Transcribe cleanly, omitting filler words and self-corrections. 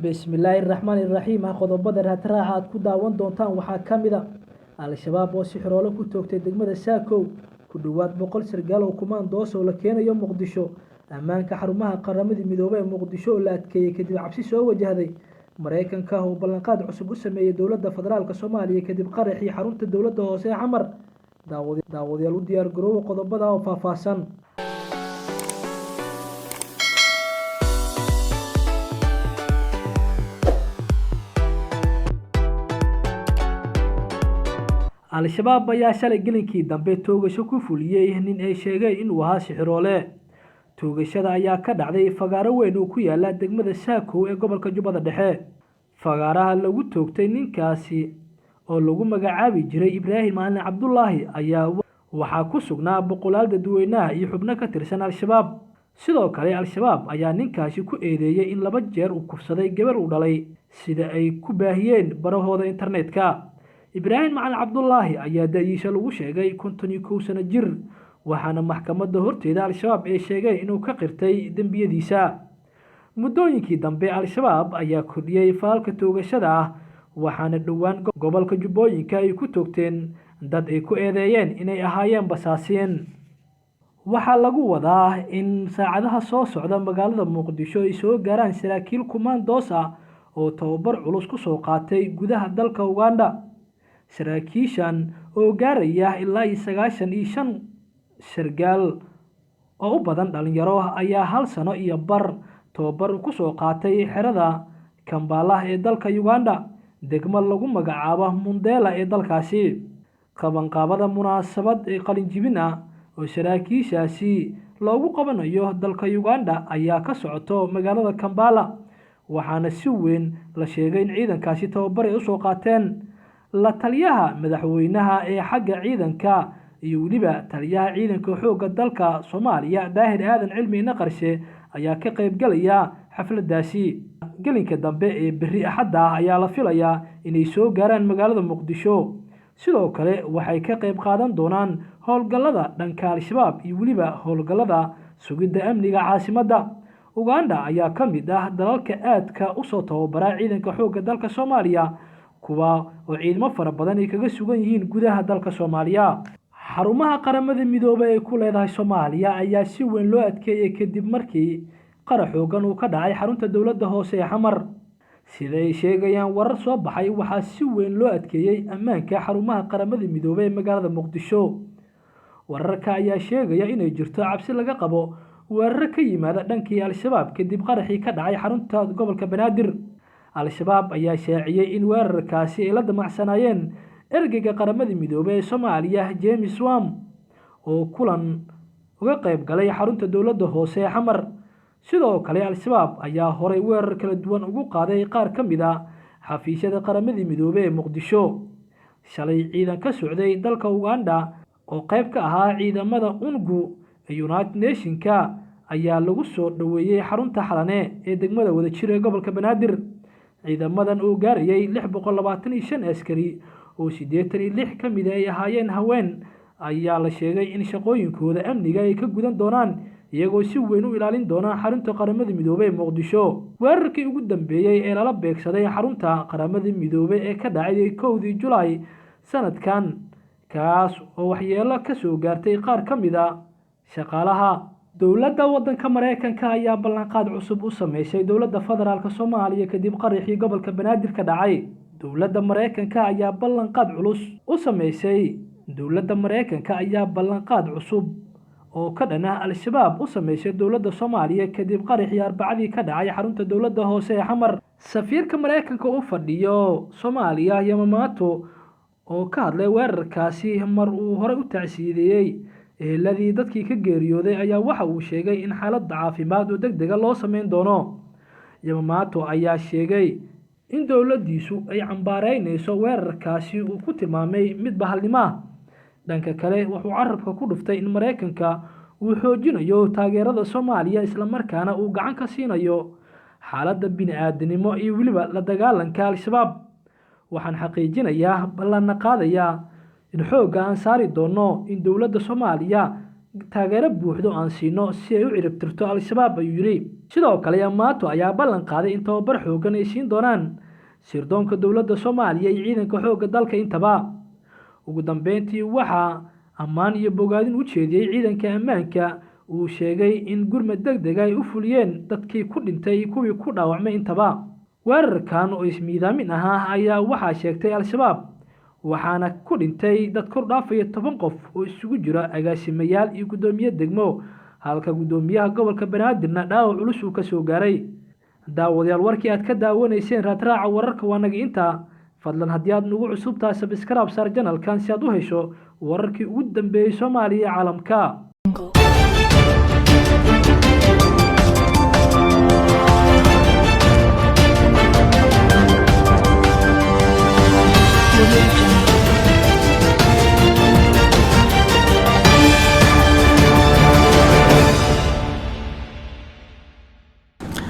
Bismillahirrahmanirrahim. Qodobada raadraaca aad ku daawan doontaan waxaa ka mid ah Al-Shabaab oo si xiroola ku toogtay degmada Saakow ku dhawaad 100 sargaal oo kumaandoos oo la keenayo Muqdisho. Ammaanka xarumaha qaramada midoobay ee Muqdisho oo la adkeeyay kadib cabsi soo wajahday. Marekanka oo Balanqad cusub u sameeyay dowladda federaalka Soomaaliya kadib qaraxii xarunta dowladda hoose ee Xamar. Daawadayaal u diyaar garoow qodobada oo faahfaahsan. Al-Shabaab ayaa shalay gelinkii dambe toogasho ku fuliyay nin ay sheegeen inuu ahaa sixiroole. Toogashada ayaa ka dhacday fagaaro weyn oo ku yaala degmada Saakow ee gobolka Jubbada Dhexe. Fagaaraha lagu toogtay ninkaasi oo lagu magacaabi jiray Ibraahim Cabdullaahi ayaa waxaa ku sugnaa boqolaal dadweynaha iyo xubno ka tirsan Al-Shabaab. Sidoo kale Al-Shabaab ayaa ninkaasi ku eedeeyay in 2 jeer uu kufsaday gabar uu dhalay sida ay ku baahiyeen barahooda internetka. Ibraahim Cabdullaahi ayaa da'diisa lagu sheegay 51 sano jir waxaana maxkamadda horteeda Al-Shabaab ay sheegeen inuu ka qirtay dambiyadiisa. Muddooyinkii dambe Al-Shabaab ayaa kordhiyay faalka toogashada ah waxaana dhowaan gobolka Jubbooyinka ay ku toogteen dad ay ku eedeeyeen inay ahaayeen basaasiin. Waxaa lagu wadaa in saacadaha soo socda magaalada Muqdisho ay soo gaaraan saraakiil kumaandoos ah oo tababar culus ku soo qaatay gudaha dalka Uganda. Saraakiishan oo gaaraya ilaa 95 sargaal oo u badan dhalinyaro ayaa 1 sano iyo bar tababar ku soo qaatay xerada Kampala ee dalka Uganda, degmo lagu magacaabo Mundela ee dalkaasi. Qabanqaabada munaasabad ee qalin jibin ah oo saraakiishaasi loogu qabanayo dalka Uganda ayaa ka socoto magaalada Kampala, waxaana si weyn la sheegay in ciidankaasi tababar ay u soo qaateen. La taliyaha madaxweynaha ee xagga ciidanka iyo waliba taliyaha ciidanka xoogga dalka Soomaaliya Daahir Aadan Cilmi Naqarshe ayaa ka qayb galaya xafladaasi. Gelinka dambe ee berri Axadda ayaa la filayaa inay soo gaaraan magaalada Muqdisho. Sidoo kale waxay ka qayb qaadan doonaan howlgallada dhanka Al-Shabaab iyo waliba howlgallada sugidda amniga caasimadda. Uganda ayaa ka mid ah dalalka aadka u soo tababara ciidanka xoogga dalka Soomaaliya, kuwa oo ciidamo fara badan ay kaga sugan yihiin gudaha dalka Soomaaliya. Xarumaha qaramada midoobay ee ku leedahay Soomaaliya ayaa si weyn loo adkeeyay kadib markii qarax xooggan uu ka dhacay xarunta dowladda hoose ee Xamar. Sida ay sheegayaan warar soo baxay waxaa si weyn loo adkeeyay ammaanka xarumaha qaramada midoobay ee magaalada Muqdisho. Wararka ayaa sheegaya inay jirto cabsi laga qabo weerar ka yimaada dhankii Al-Shabaab kadib qaraxii ka dhacay xarunta gobolka Banaadir. Al-Shabaab ayaa shaaciyay in weerarkaasi ay la damacsanaayeen ergeyga qaramada midoobay ee Soomaaliya James Wam oo kulan uga qayb galay xarunta dowladda hoose ee Xamar. Sidoo kale Al-Shabaab ayaa horay weerar kala duwan ugu qaaday qaar ka mid ah xafiisyada qaramada midoobay ee Muqdisho. Shalay ciidan ka socday dalka Uganda oo qayb ka ahaa ciidamada UNGU ee United Nationska ayaa lagu soo dhaweeyay xarunta Xalane ee degmada Wadajir ee gobolka Banaadir. Ciidamadan oo gaarayay 625 askari oo 86 ka mid ay ahaayeen haween ayaa la sheegay in shaqooyinkooda amniga ay ka gudan doonaan iyagoo si weyn u ilaalin doona xarunta qaramada midoobay ee Muqdisho. Weerarkii ugu dambeeyay ee lala beegsaday xarunta qaramada midoobay ee ka dhacay 1 July sanadkan, kaas oo waxyeello ka soo gaartay qaar ka mid ah shaqaalaha. Dowladda waddanka Marekanka ayaa ballanqaad cusub u sameysay dowladda federaalka Soomaaliya kadib qaraxii gobolka Banaadir ka dhacay. Dowladda Marekanka ayaa ballanqaad culus u sameysay dowladda Marekanka ayaa ballanqaad cusub oo ka dhana Al-Shabaab u sameysay dowladda Soomaaliya kadib qaraxii Arbacadii ka dhacay xarunta dowladda hoose ee Xamar. Safiirka Marekanka u fadhiyo Soomaaliya Yamamoto oo ka hadlay weerarkaasi mar uu hore u tacsiideeyay eheladii dadkii ka geeriyooday ayaa waxa uu sheegay in xaaladda caafimaad oo degdeg loo sameyn doono. Yamamoto ayaa sheegay in dowladdiisu ay cambaareynayso weerarkaasi uu ku tilmaamay mid bahalnimo ah. Dhanka kale wuxuu carabka ku dhuftay in Marekanka uu xoojinayo taageerada Soomaaliya isla markaana uu gacan ka siinayo xaaladda bini'aadanimo iyo weliba la dagaalanka Al-Shabaab. Waxaan xaqiijinayaa ballan qaadayaa in xoogga aan saari doono in dowladda Soomaaliya taageero buuxdo aan siino si ay u ciribtirto Al-Shabaab, ayuu yiri. Sidoo kale Yamato ayaa ballan qaaday in tababar xooggan ay siin doonaan sirdoonka dowladda Soomaaliya iyo ciidanka xoogga dalka intaba. Ugu dambeyntii waxaa ammaan iyo bogaadin u jeediyay ciidanka ammaanka uu sheegay in gurmad degdeg ay u fuliyeen dadkii ku dhintay kuwii ku dhaawacmay intaba. Wararkan oo ismiidaamin ahaa ayaa waxaa sheegtay Al-Shabaab, waxaana ku dhintay dad kor dhaafaya 10 qof oo isugu jira agaasimayaal iyo gudoomiye degmo, halka gudoomiyaha gobolka Banaadirna dhaawac culus uu ka soo gaaray. Daawadayaal, warkii aad ka daawanayseen raadraaca wararka waa naga intaa. fadlan haddii aad nagu cusub tahay subscribe saar channelkan si aad u hesho wararkii ugu dambeeyay Soomaaliya iyo caalamka.